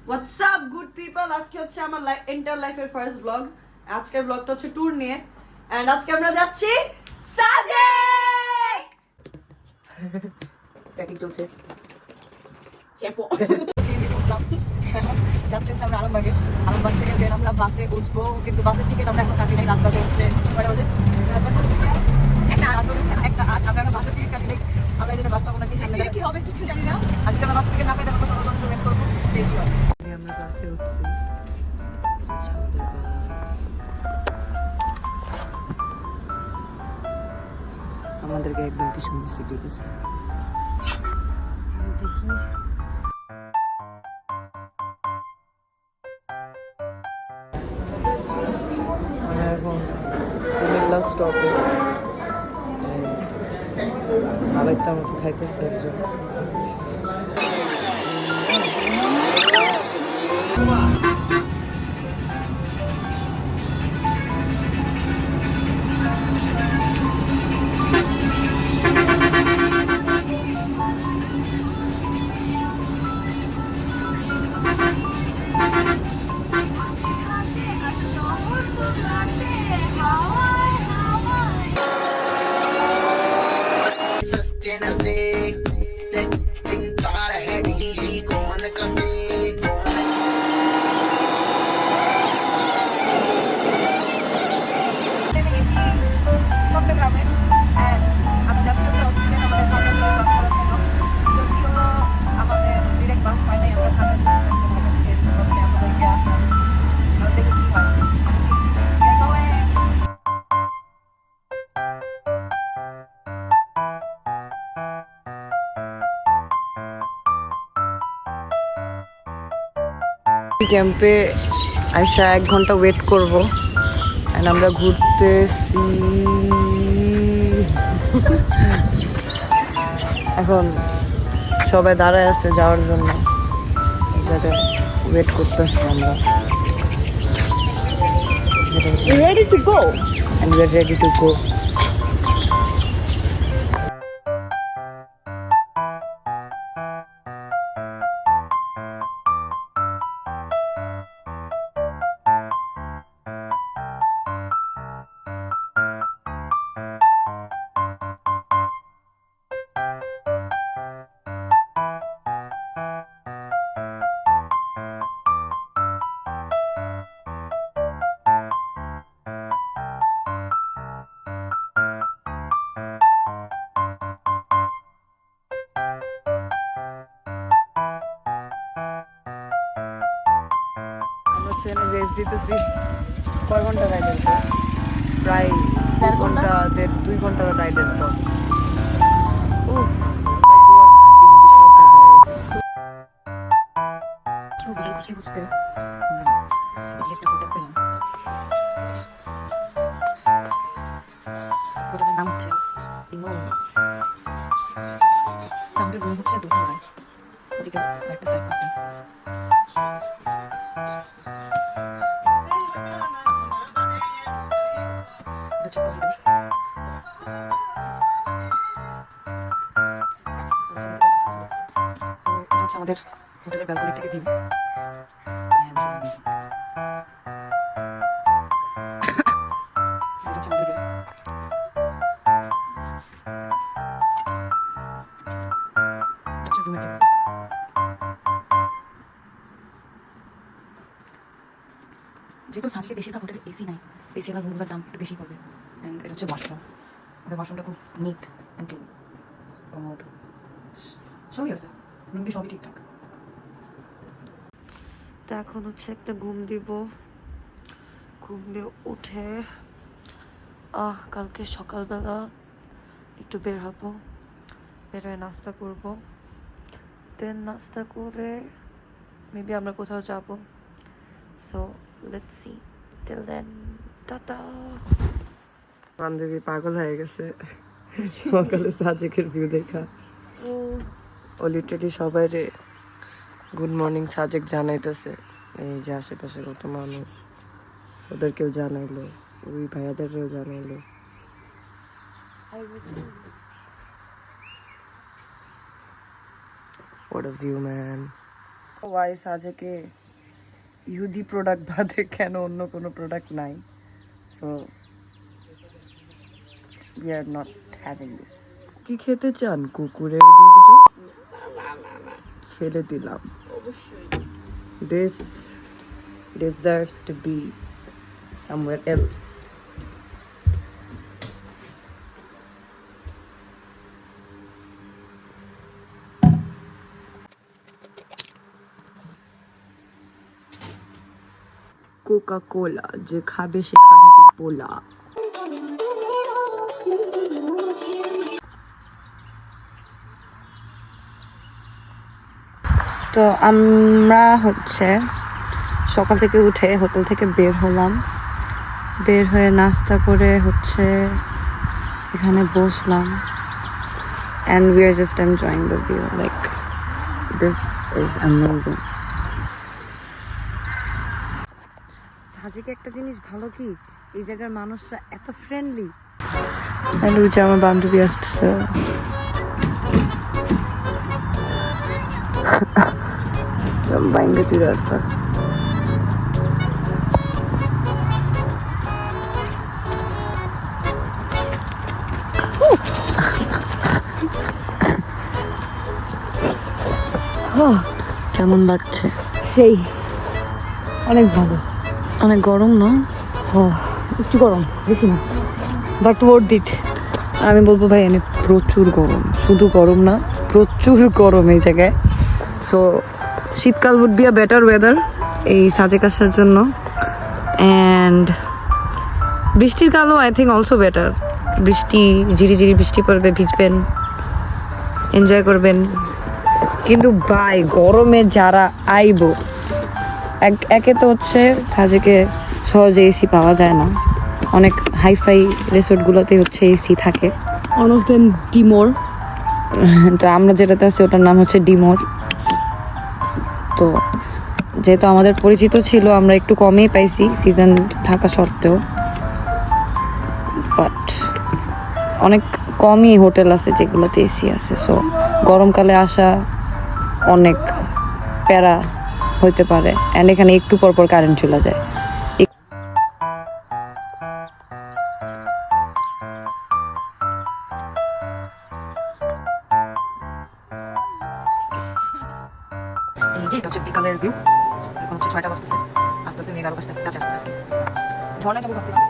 WhatsApp good people, আজকে হচ্ছে আমার এন্টার লাইফের ফার্স্ট ব্লগ। আজকের ব্লগটা হচ্ছে ট্যুর নিয়ে। এন্ড আজকে আমরা যাচ্ছি সাজেক। প্যাকিং চলছে, শ্যাম্পু যাচ্ছি হচ্ছে আমরা আরামবাগে। আরামবাগ থেকে দেন আমরা বাসে উঠবো, কিন্তু বাসের টিকিট আমরা এখন কাটি নাই। রাত বাজে হচ্ছে কয়টা বাজে? একটা রাত হচ্ছে একটা আট। আমরা এখন বাসের টিকিট কাটি নাই। আমরা এই জন্য বাস পাবো নাকি সামনে কি হবে কিছু জানি না। আর যদি আমরা বাসের টিকিট না পাই তাহলে আমরা সকাল পর্যন্ত ওয়েট করবো, দেখি হয়। আমরা বাসে উঠছি, আমাদেরকে একদম পিছন সিটি দিয়েছে। দেখি এখন কুমিল্লা স্টপে আলাইটা মতো খাইতেছে একজন। ক্যাম্পে আইসা 1 ঘন্টা ওয়েট করব। এন্ড আমরা ঘুরতেছি। এখন সবাই দাঁড়ায় আছে যাওয়ার জন্য, এই জায়গায় ওয়েট করতেছি আমরা। Ready to go and we are ready to go. ট্রেনে রেস দিতেছি। কয় ঘন্টা রাইডের পর? প্রায় 1.5 ঘন্টা, 2 ঘন্টার রাইডের পর। উফ, সব দেখা গেছে। একটা হোটেল পেলাম। হোটেলের নাম হচ্ছে আমাদের রুম হচ্ছে দোতলায়, ওদিকে একটা সাইড আছে। আমাদের হোটেলের ব্যালকনি থেকে ভিউ। যেহেতু সাজেকে বেশিরভাগ হোটেলে এসি নাই, এসি আবার রুমগুলোর দাম একটু বেশি পড়বে। অ্যান্ড এটা হচ্ছে ওয়াশরুম। ওদের ওয়াশরুমটা খুব নিট অ্যান্ড ক্লিন, কমোড সবই আছে, রুমটি সবই ঠিকঠাক। তো এখন হচ্ছে একটা ঘুম দিব। ঘুম দিয়ে উঠে কালকে সকালবেলা একটু বের হবো, বের হয়ে নাস্তা করবো। দেন নাস্তা করে মেবি আমরা কোথাও যাবো। So let's see, till then tata. বান্ধবী পাগল হয়ে গেছে সকালে সাজেকের ভিউ দেখা। ও লিটারালি সবাই রে গুড মর্নিং সাজেক জানাইতেছে। এই যে আশেপাশে কত মানুষ, ওদেরকেও জানাইলো, ওই ভাইয়াদেরও জানাইলো। What a view, man. Why সাজেকে ইহুদি প্রোডাক্ট বাদে কেন অন্য কোনো প্রোডাক্ট নাই, so we are not having this. কি খেতে চান? কুকুরের ভিডিও ফেলে দিলাম। This deserves to be somewhere else. Coca-Cola, যে খাবে সে খাবে কি পোলা। তো আমরা হচ্ছে সকাল থেকে উঠে হোটেল থেকে বের হলাম, বের হয়ে নাস্তা করে হচ্ছে এখানে বসলাম, and we are just enjoying the view, like this is amazing. সাজেকে একটা জিনিস ভালো কি, এই জায়গার মানুষরা এত ফ্রেন্ডলি। হ্যালো, যে আমার বান্ধবী আসতেছে। বাইঙ্গে চুরে আসতে কেমন লাগছে? সেই অনেক ভালো, অনেক গরম না? একটু গরম, বেশি না, বাট ওয়ার্থ ইট। আমি বলবো ভাই এনে প্রচুর গরম, শুধু গরম না প্রচুর গরম এই জায়গায়। সো শীতকাল would be a better weather এই সাজেক আসার জন্য, অ্যান্ড বৃষ্টির কালও আই থিঙ্ক অলসো বেটার। বৃষ্টি ঝিরিঝিরি বৃষ্টি পড়বে, ভিজবেন, এনজয় করবেন। কিন্তু ভাই গরমে যারা আইব, একে তো হচ্ছে সাজেকে সহজে এসি পাওয়া যায় না, অনেক হাইফাই রিসোর্টগুলোতে হচ্ছে এসি থাকে। ওয়ান অফ দেম ডিমোর, তো আমরা যেটাতে আছি ওটার নাম হচ্ছে ডিমোর। তো যেহেতু আমাদের পরিচিত ছিল, আমরা একটু কমেই পাইছি সিজন থাকা সত্ত্বেও, বাট অনেক কমই হোটেল আছে যেগুলোতে এসি আছে। সো গরমকালে আসা অনেক প্যারা হইতে পারে, অ্যান্ড এখানে একটু পর পর কারেন্ট চলে যায়। এই যে এটা হচ্ছে বিকালের ভিউ, এখন হচ্ছে 6টা বাজতেছে, আস্তে আস্তে মেঘ আরো কাছে আসতেছে। ঝর্ণা যাবো ভাবছিলাম,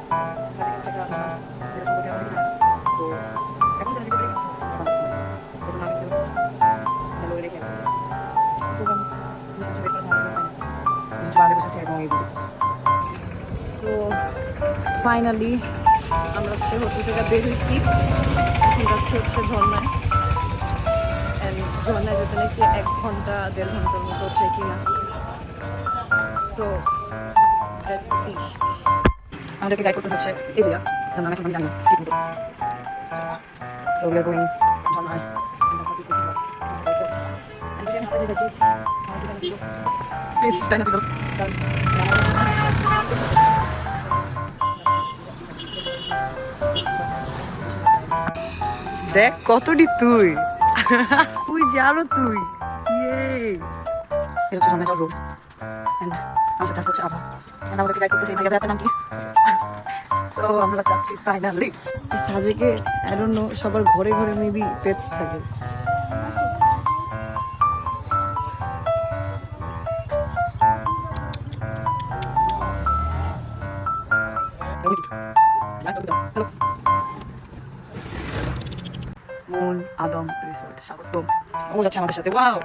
তো ফাইনালি আমরা হচ্ছে হোটেল থেকে বের হয়েছি, এখন যাচ্ছি হচ্ছে ঝর্ণায়। ঝর্ণায় যেতে নাকি 1 ঘন্টা 1.5 ঘন্টার মতো ট্রেকিং আছে। So let's C. আমাদেরকে গাইড করতে হচ্ছে এরিয়া, যেমন আমি এখন জানি ঠিক মতো। সো উই আর গোয়িং ঝর্ণায়। প্লিজ টাইম দিও। দেখ কতটি তুই তুই জানো তুই এটা হচ্ছে সামনে রোড, আমার সাথে হচ্ছে আভা, আমাদেরকে গাইড করতেছে। ভাইয়া আপনার নাম কি? তো আমরা যাচ্ছি ফাইনালি সাজেকে। আই ডোন্ট নো, সবার ঘরে ঘরে মেবি পেটস থাকে। মন আদম রিসোর্ট স্বাগতম। ও যাচ্ছে আমাদের সাথে, ওয়াও।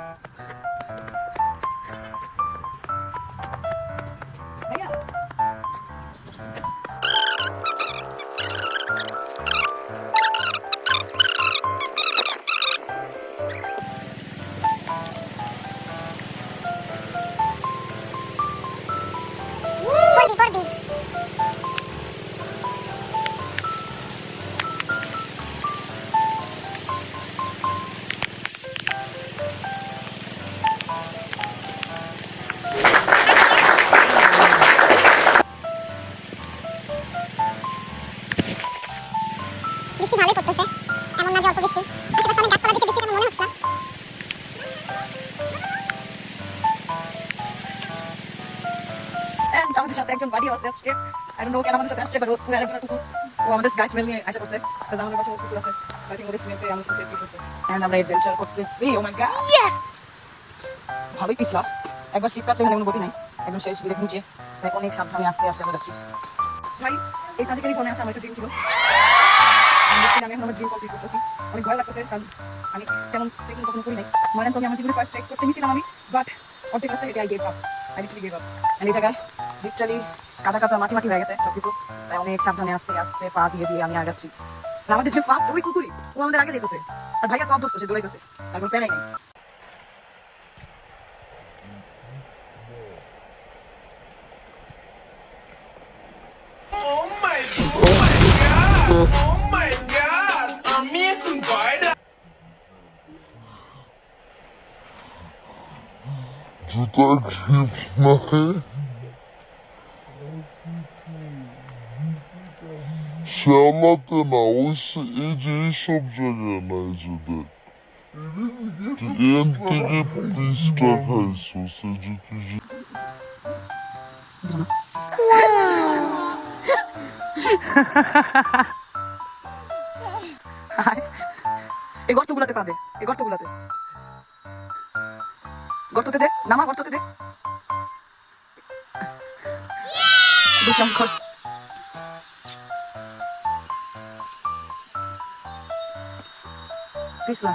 সাথে একজন বাড়ি আছে আজকে আই ডোন্ট নো কেন আমাদের সাথে আসছে বাট পুরো আরেকজন কুকুর ও আমাদের গাইস মেল নিয়ে আসা করছে কারণ আমাদের পাশে কুকুর আছে আই থিং ওদের স্মেলতে আমাদের সেফটি করছে এন্ড আমরা অ্যাডভেঞ্চার করতেছি ও মাই গড ইয়েস ভালোই পিছলা একবার স্লিপ কাটলে এখানে কোনো গতি নাই একদম শেষ ডিরেক্ট নিচে তাই অনেক সাবধানে আস্তে আস্তে আমরা যাচ্ছি ভাই এই সার্জিক্যালি জোনে আসা আমার একটা ড্রিম ছিল আমি এখন আমার ড্রিম কমপ্লিট করতেছি অনেক ভয় লাগতেছে কারণ আমি তেমন ট্রেকিং কখনো করি নাই মানে তো আমি আমার জীবনে ফার্স্ট ট্রেক করতে নিয়েছিলাম আমি বাট অর্ধেক রাস্তায় এটা I gave up I literally gave up and এই জায়গায় লিটারালি কাদা কাদা মাটি মাটি হয়ে গেছে সবকিছু তাই অনেক সাবধানে আস্তে আস্তে পা দিয়ে দিয়ে আমি আগাচ্ছি আর আমাদের যে ফার্স্ট ওই কুকুরই ও আমাদের আগে যেতেছে আর ভাইয়া তো অভ্যস্ত সে দৌড়াইতেছে তারপর প্যারাই নেই Oh my god, আমি এখন কয়টা জুতা গ্রিপ নাই শ্যাওলাতে না ওই এই যে এইসব জায়গায় নাই যে দেখ এর থেকে পিসটা খাইছো সে যে তুই যে এই গর্তগুলোতে পা দে এই গর্তগুলোতে গর্ততে দে নামা গর্ততে দে বুঝলাম কষ্ট পিছলা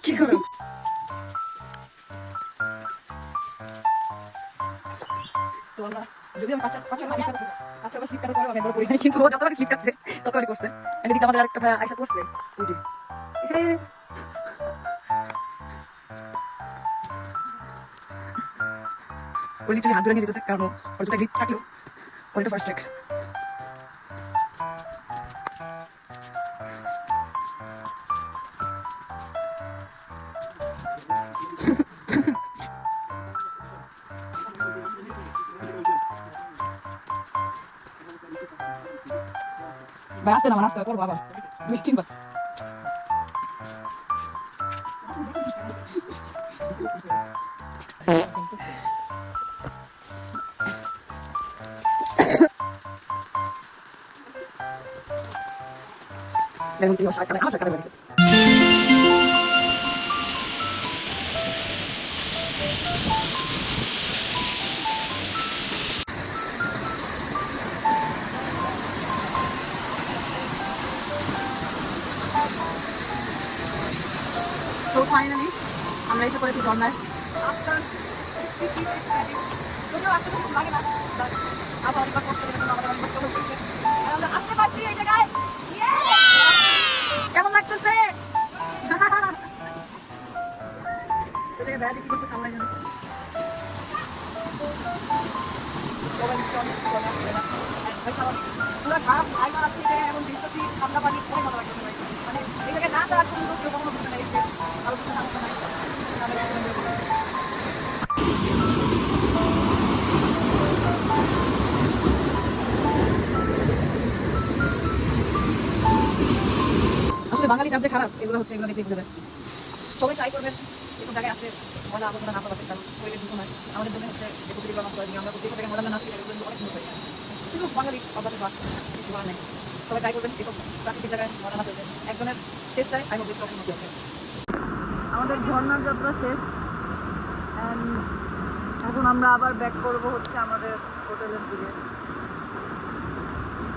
কি করো যদি আমি পাঁচটা স্লিপ কাটার পরে আমি বড় করি নাই কিন্তু ও যতবারই স্লিপ কাটছে ততবারই করছে এদিকে আমাদের আরেকটা ভাই আয়সা করছে বুঝি ও লিটারালি হাত ধরে নিয়ে যেতেছে কারণ ওর জুতা গ্রিপ থাকলেও ওর এটা ফার্স্ট ট্রেক ভাই আসতে না আসতে করবো আবার 2-3 বার দেখুন তুই আমার সাথে বাড়িতে তো ফাইনালি আমরা এসে পড়েছি ঝর্ণায় যদিও আসতে খুব লাগে না আবার অনেকবার করতে গেলে আমাদের অনেক কষ্ট হচ্ছে আমরা আসতে পারছি এই জায়গায় কেমন লাগতেছে পুরো খারাপ আইবার আসছে এমন দৃশ্যটি ঠান্ডা পানি খুবই ভালো লাগছে মানে এই জায়গায় না যাওয়ার কোনো কেউ কখনো বুঝতে না এসে আরো কিছু সমস্যা নাই আসলে বাঙালি কাজ যে খারাপ এগুলো হচ্ছে এগুলো দেখে বুঝে যায় সবাই ট্রাই করবেন এসব জায়গায় আসতে মজা আবর্জনা না পাবেন কারণ পরিবেশ দূষণ হয় আমাদের জন্য হচ্ছে যে প্রকৃতিগুলো নষ্ট হয় আমরা প্রত্যেক থেকে মজা না আসি এগুলো অনেক সুন্দর হয় কিন্তু বাঙালি অভ্যাসের বাস কিছু করার নেই সবাই ট্রাই করবেন এসব প্রাকৃতিক জায়গায় মজা না পেতে একজনের চেষ্টায় আই হোপ কখন মধ্যে আছে আমাদের ঝর্ণার যাত্রা শেষ এখন আমরা আবার ব্যাক করবো হচ্ছে আমাদের হোটেলের দিকে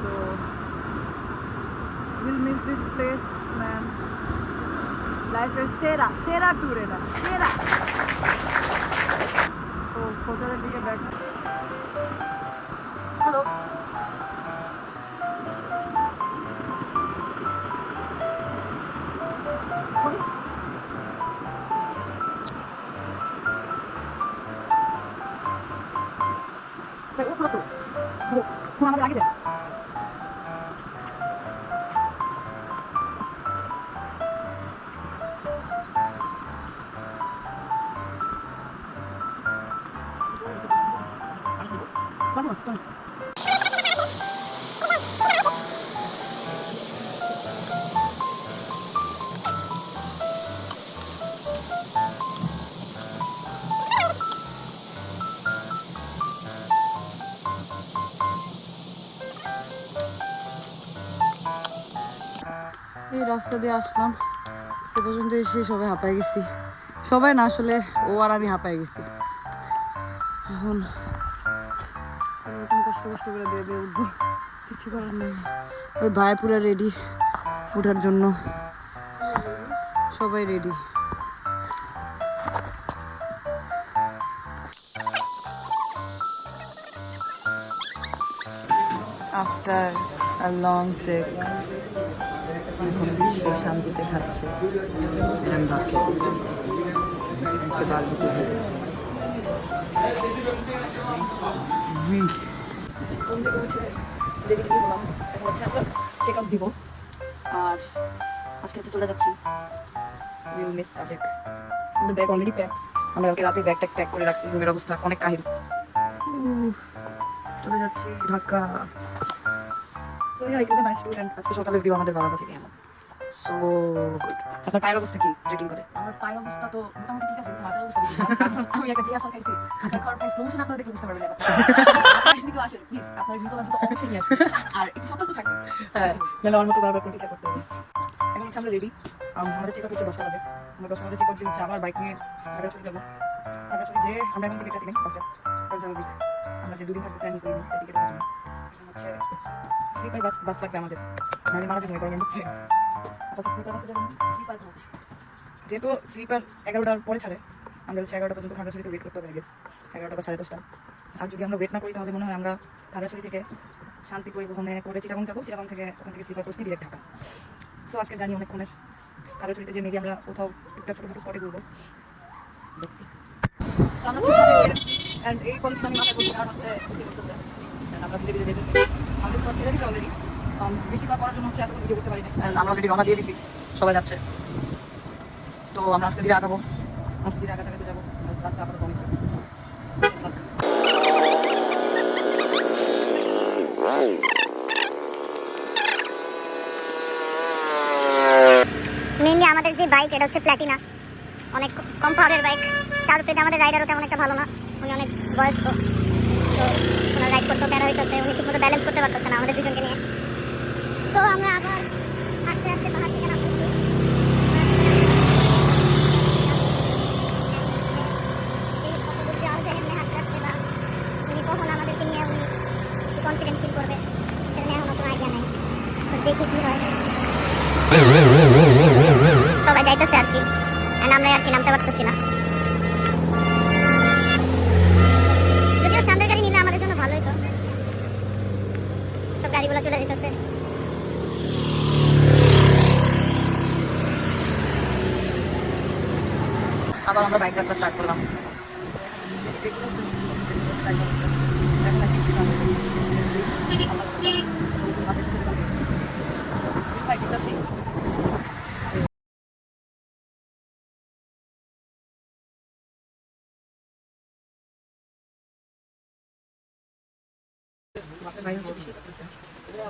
তো will miss this place man লাইফের সেরা ট্যুর এটা সেরা তো হোটেলের দিকে ব্যাক হ্যালো আমাদের আগে যায় এই রাস্তা দিয়ে আসলাম, এ পর্যন্ত এসে সবাই হাঁপায় গেছি। সবাই না, আসলে ও আর আমি হাঁপায় গেছি। এখন এরকম কষ্ট কষ্ট করে বেয়ে বেয়ে উঠবো, কিছু করার নেই। ওই ভাই পুরো রেডি ওঠার জন্য, সবাই ready. After a long trek এখন সে শান্তিতে খাচ্ছে। আমি ভাত খেতেছি, সে বারবিকিউ খেতেছি। ঘুম থেকে উঠে রেডি টেডি হলাম, এখন হচ্ছে আমরা চেক আউট দিব। আর আজকে তো চলে যাচ্ছি, উইল মিস সাজেক। আমাদের ব্যাগ অলরেডি প্যাক, আমরা কালকে রাতে ব্যাগ ট্যাগ প্যাক করে রাখছি। রুমের অবস্থা অনেক কাহিল। চলে যাচ্ছি Dhaka. So yeah, it was a nice tour. And আজকে সকালের ভিউ আমাদের বারান্দা থেকে এলাম। So good. আপনার পায়ের অবস্থা কি ট্রেকিং করে? আমার পায়ের অবস্থা তো মোটামুটি ঠিক আছে, মাথার অবস্থা আমি একটা জিয়াসাল খাইছি, খাওয়ার পর স্লো মোশন আপনারা দেখলে বুঝতে পারবেন। যদি কেউ আসেন প্লিজ আপনার ভিডিও লাঞ্চ তো অবশ্যই নিয়ে আসবেন, আর একটু সতর্ক থাকবেন। হ্যাঁ, নাহলে আমার মতো বারবার প্রতিক্রিয়া করতে হবে। এখন হচ্ছে আমরা রেডি। আমাদের চেক আউট হচ্ছে 10টা বাজে। আমরা 10টা বাজে চেক আউট দিয়ে হচ্ছে আবার বাইক নিয়ে খাগড়াছড়ি যাবো। খাগড়াছড়ি যেয়ে আমরা এখন টিকিট কাটি বাসে, কারণ স্বাভাবিক আমরা যে দুদিন থাকবো প্ল্যানিং করিনি টিকিট কাটার জন্য। হচ্ছে স্লিপার বাস লাগবে আমাদের, মানে মারা যাবে গরমের মধ্যে। যেহেতু স্লিপার 11টার পরে ছাড়ে, আমরা হচ্ছে 11টা পর্যন্ত খাগড়াছড়িতে ওয়েট করতে হবে গেস, 11টা বা 10:30টা। আর যদি আমরা ওয়েট না করি তাহলে মনে হয় আমরা খাগড়াছড়ি থেকে শান্তি পরিবহনে করে চিটাগং যাবো, চিটাগং থেকে ওখান থেকে স্লিপার বসে ডিরেক্ট ঢাকা। সো আজকে জানি অনেকক্ষণের। খাগড়াছড়িতে যে মেবি আমরা কোথাও টুকটাক ছোটো ছোটো স্পটে ঘুরবো, দেখছি। আমরা হচ্ছে সাজেক ছেড়ে দিচ্ছি, অ্যান্ড এই পলিথিন আমি মাথায় করছি, কারণ হচ্ছে ক্ষতি করতেছে। আমরা ধীরে ধীরে যেতেছি, আমাদের স্পট ছেড়ে দিচ্ছি অলরেডি। বৃষ্টিপাত করার জন্য হচ্ছে এতক্ষণ ভিডিও করতে পারি না, আমরা অলরেডি রওনা দিয়ে দিছি, সবাই যাচ্ছে। তো আমরা আস্তে ধীরে আগাবো, আস্তে ধীরে আগাতে যাবো, রাস্তা আপাতত কমেছে। মেইনলি আমাদের যে বাইক, এটা হচ্ছে প্ল্যাটিনা, অনেক কম পাওয়ারের বাইক। তার উপরে আমাদের রাইডারও তেমন একটা ভালো না, উনি অনেক বয়স্ক, তো ওনার রাইড করতেও প্যারা হইতেছে, উনি ঠিকমতো ব্যালেন্স করতে পারতেছে না আমাদের দুজনকে নিয়ে। তো আমরা আবার আস্তে আস্তে পাহাড় থেকে নামতেছি। উনি কখন আমাদেরকে নিয়ে উনি কনফিডেন্স ফিল করবে সেটা নিয়ে এখনো কোনো আইডিয়া নাই, তো দেখি কি হয়। সবাই যাইতেছে আর কি, আমরা আর কি নামতে পারতেছি না। যদিও চাঁদের গাড়ি নিলে আমাদের জন্য ভালো হতো, সব গাড়িগুলো চলে যেতেছে। আবার আমরা বাইক যাত্রা স্টার্ট করলাম।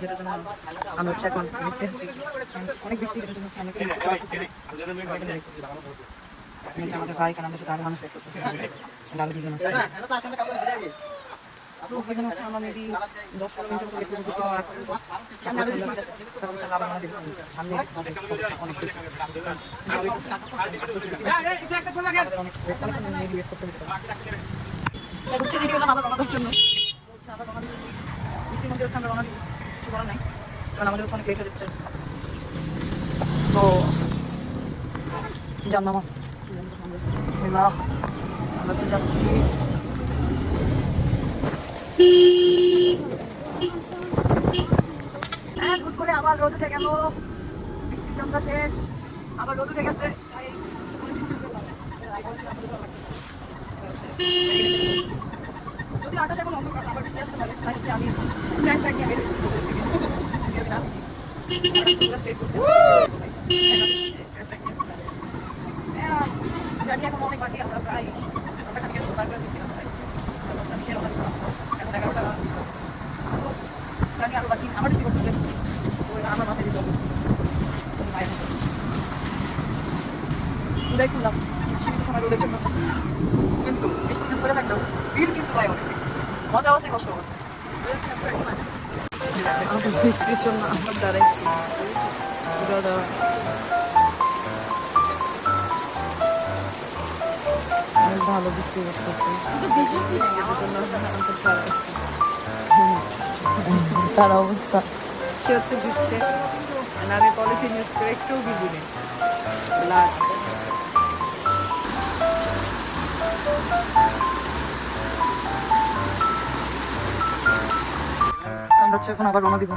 যেটার জন্য আমরা হচ্ছে এখন অনেক বৃষ্টি, যেটার জন্য হচ্ছে আমাদের ভাই, কারণ আমাদের সাথে আরো মানুষ ওয়েট করতেছে, আরো দুজন আছে। তো ওইখানে হচ্ছে আমরা মেবি 10-15 মিনিটের মতো দেখবো, বৃষ্টি হওয়ার সামনে আরো বৃষ্টি, তারপর হচ্ছে আবার আমাদের সামনে অনেক বেশি আমাদের অনেক লেট হয়ে যাচ্ছে। তো জানলাম আমরা চলে যাচ্ছি। হুট করে আবার রোদ উঠে গেল, বৃষ্টির চন্দ্র শেষ, আবার রোদ উঠে গেছে। যদি আকাশ এখন অন্ধকার, আবার বৃষ্টি আসতে পারে, তাই হচ্ছে আমি ফ্ল্যাশ লাইট নিয়ে বেরিয়েছি। জানি এখন অনেক বাকি, আমরা প্রায় জানি আরো বাকি, আমার কি করতেছে আমার মাথায় দিতে হবে। উদয় করলাম সীমিত সময় রোদের জন্য, কিন্তু বৃষ্টি যখন করে থাকতো ফিল কিন্তু হয় অনেক মজা আছে, কষ্ট আছে। বৃষ্টির জন্য আমরা দাঁড়াইছি দাদা অনেক ভালো বৃষ্টি করতেছে তার অবস্থা সে হচ্ছে দিচ্ছে আর আমি পলিথিন ইউজ করে একটুও ভিজি নেই লাগ আমরা হচ্ছে এখন আবার রওনা দিব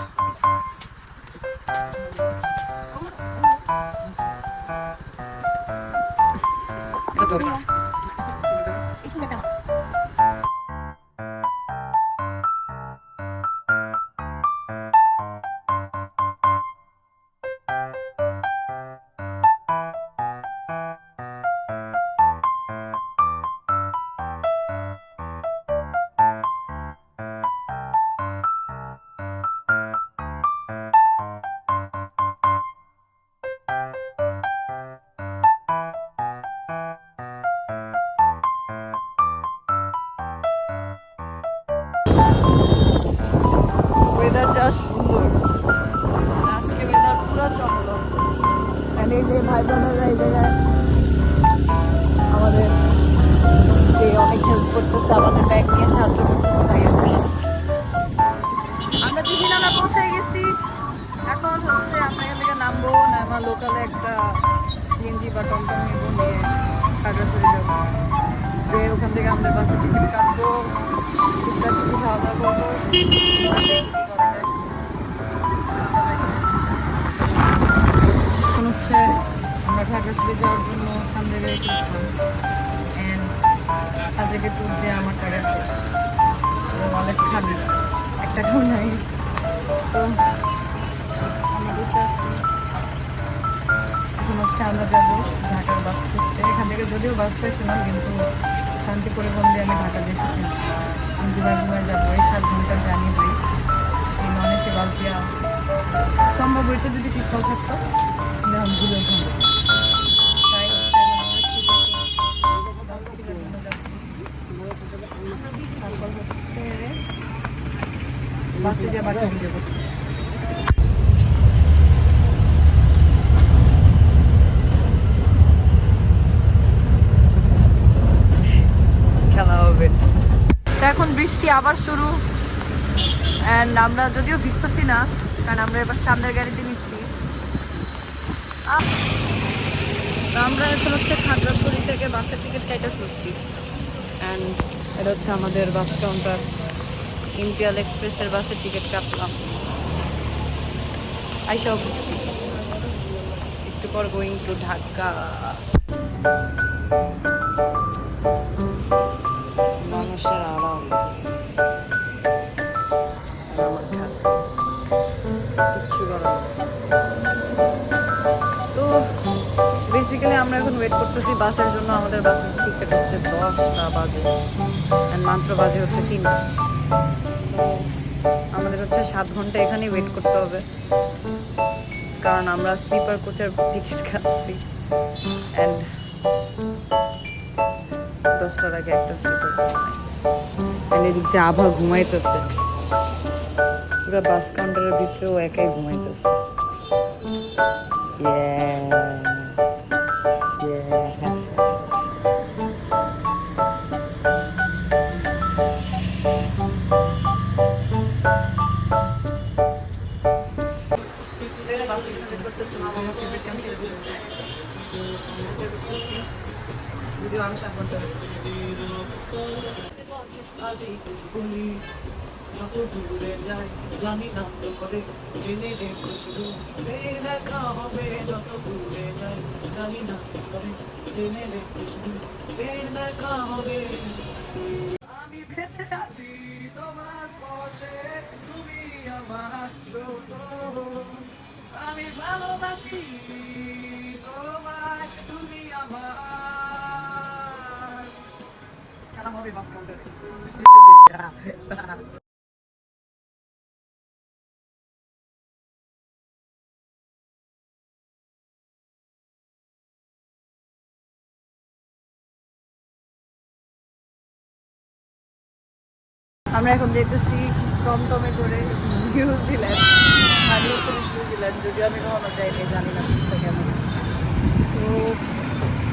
ওয়েদারটা সুন্দর আজকে ওয়েদার পুরো চমৎকার এই যে ভাই বোনেরা এই জায়গায় আমাদের অনেক হেল্প করতেছে আমাদের ব্যাগ নিয়ে সাহায্য করতেছে ভাইয়া আমরা দিদিনানা পৌঁছে গেছি এখন হচ্ছে আমরা এখান থেকে নামবো নামা লোকালে একটা সিএনজি বা টমটম নেবো নিয়ে খাগড়াছড়ি যাবো যে ওখান থেকে আমাদের বাসে টিকিট কাটবো টুকটাক কিছু খাওয়া দাওয়া করবো এখন হচ্ছে আমরা খাগড়াছড়ি যাওয়ার জন্য সামনে গাড়ি উঠলাম অ্যান্ড সাজেকে ট্যুর দিয়ে আমার টাকা শেষ ওয়ালেট খালি এক টাকাও নাই তো আমরা বসে আসছি এখন হচ্ছে আমরা যাবো ঢাকার বাস খুঁজতে এখান থেকে যদিও বাস পাইছিলাম কিন্তু শান্তি পরিবহন দিয়ে আমি ঢাকা যেতেছি না আমি ঘুমায় যাবো এই 7 ঘন্টার জার্নি দিই এই নন এসি বাস দেওয়া সম্ভব হইতো যদি শীতকাল থাকতো কিন্তু আমি ভুলে সম্ভব তাই হচ্ছে বাস কেনার জন্য যাচ্ছি তারপর হচ্ছে বাসে যে বাকি ভিডিও করতেছি খেলা হবে তো এখন বৃষ্টি আবার শুরু অ্যান্ড আমরা যদিও ভিজতেছি না কারণ আমরা এবার সামনের গাড়িতে নিচ্ছি তো আমরা এখন হচ্ছে খাগড়াছড়ি থেকে বাসের টিকিট কেটে ফেলছি অ্যান্ড এটা হচ্ছে আমাদের বাস কাউন্টার ইম্পিরিয়াল এক্সপ্রেসের বাসের টিকিট কাটলাম আইসাও বুঝছি একটু পর গোয়িং টু ঢাকা মানুষের আরাম তো বেসিক্যালি আমরা এখন ওয়েট করতেছি বাসের জন্য আমাদের বাসের টিকিট হচ্ছে 10টা বাজে অ্যান্ড মাত্র বাজে হচ্ছে 3টা আমাদের হচ্ছে 7 ঘন্টা এখানেই ওয়েট করতে হবে কারণ আমরা স্লিপার কোচের টিকিট কাটছি অ্যান্ড 10টার আগে একটা স্লিপার কোচ নাই অ্যান্ড এদিক দিয়ে আবার ঘুমাইতেছে পুরো বাস কাউন্টারের ভিতরেও একাই ঘুমাইতেছে যদিও আমি 7 ঘন্টা যত দূরে যায় জানি না তো করে জেনে দেখো শুধু ফের দেখা হবে যত দূরে যায় জানি না তো করে জেনে দেখো শুধু ফের দেখা হবে আমি বেঁচে আছি তোমার স্পর্শে তুমি আমার ছোট আমি ভালোবাসি তোমায় তুমি আমার খেলা হবে বাস কাউন্টারে আমরা এখন যেতেছি টমটমে করে নিউজিল্যান্ড নিউজিল্যান্ড, যদিও আমি কখনো যাইনি, জানি না জিনিসটা কেমন। তো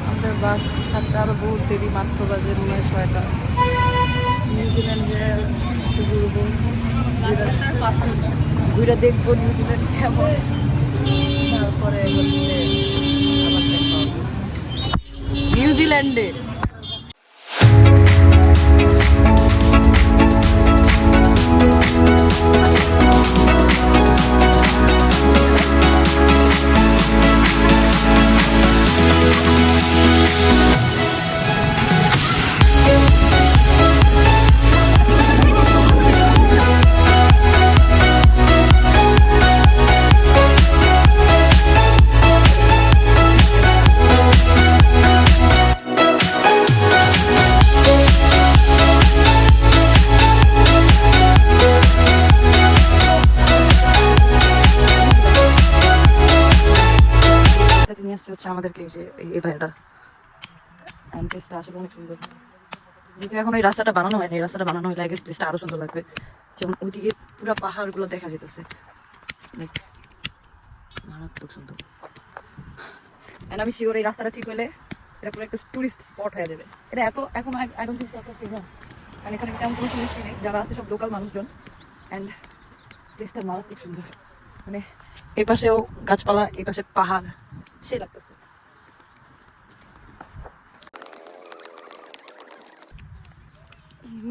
আমাদের বাস ছাড়তে আরও বহুত দেরি, মাত্র বাজে মনে হয় 6টা। নিউজিল্যান্ডে একটু ঘুরবো, ঘুরে দেখবো নিউজিল্যান্ড কেমন, তারপরে হচ্ছে আবার দেখা হবে নিউজিল্যান্ডে। নিয়ে আসছে হচ্ছে আমাদেরকে এই যে এই ভাইটা, প্লেসটা আসলে অনেক সুন্দর। কিন্তু এখন এই রাস্তাটা বানানো হয়নি, এই রাস্তাটা বানানো হলে আগে প্লেসটা আরো সুন্দর লাগবে। যেমন ওইদিকে পুরো পাহাড়গুলো দেখা যেতেছে, মারাত্মক সুন্দর। এন্ড আমি শিওর এই রাস্তাটা ঠিক হলে এটা পুরো একটা টুরিস্ট স্পট হয়ে যাবে। এটা এত এখন আই ডোন্ট থিংক এত ফেমাস, কারণ এখানে তেমন কোনো টুরিস্ট নেই, যারা আছে সব লোকাল মানুষজন। অ্যান্ড প্লেসটা মারাত্মক সুন্দর, মানে এই পাশেও গাছপালা, এই পাশে পাহাড়, সে লাগতেছে।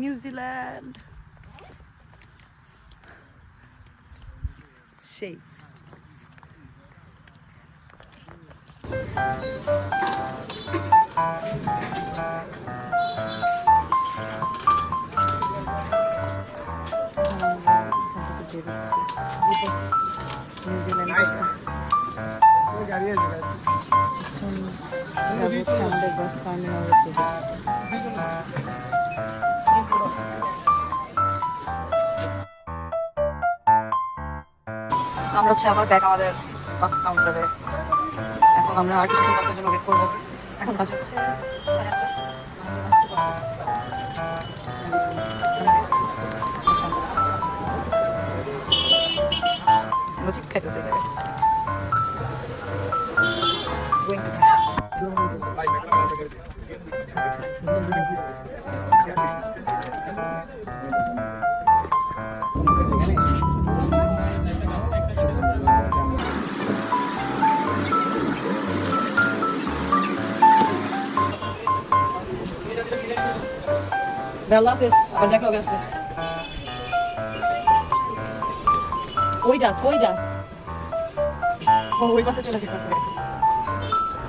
নিউজিল্যান্ড সেই আমাদের বাস টার্মিনাল। আমরা হচ্ছে আমার ব্যাগ আমাদের বাস কাউন্টারে। এখন আমরা আর কিছু বাসের জন্য ওয়েট করবো। এখন বাস হচ্ছে 8:30। চিপস খাইতেছে আল্লাহ হাফেজ, আবার দেখা হবে আসলে। ওই যাস ওই পাশে চলে যেতেছে।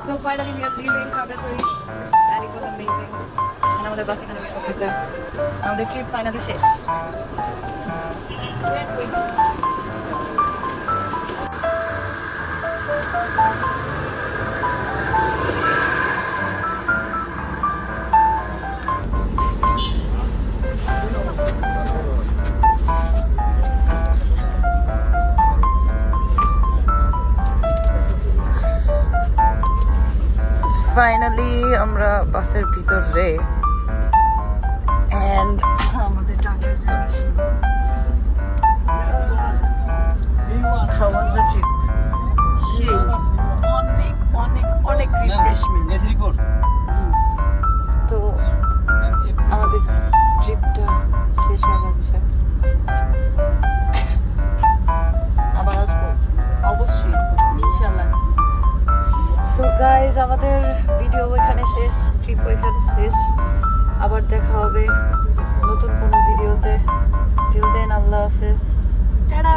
So finally we are leaving Kagashwari and it was amazing. And আমাদের বাস এখানে wait করতেছে। আমাদের ট্রিপ ফাইনালি শেষ। ফাইনালি আমরা বাসের ভিতরে, and আমাদের doctor how was the trip? সেই অনেক অনেক অনেক রিফ্রেশমেন্ট। তো আমাদের ট্রিপটা শেষ হয়ে যাচ্ছে, আবার আসবো অবশ্যই ইনশাআল্লাহ। সো গাইজ, আমাদের ভিডিও এখানে শেষ, ট্রিপ এখানে শেষ। আবার দেখা হবে নতুন কোনো ভিডিওতে। টিল দেন আল্লাহ হাফেজ, টাটা।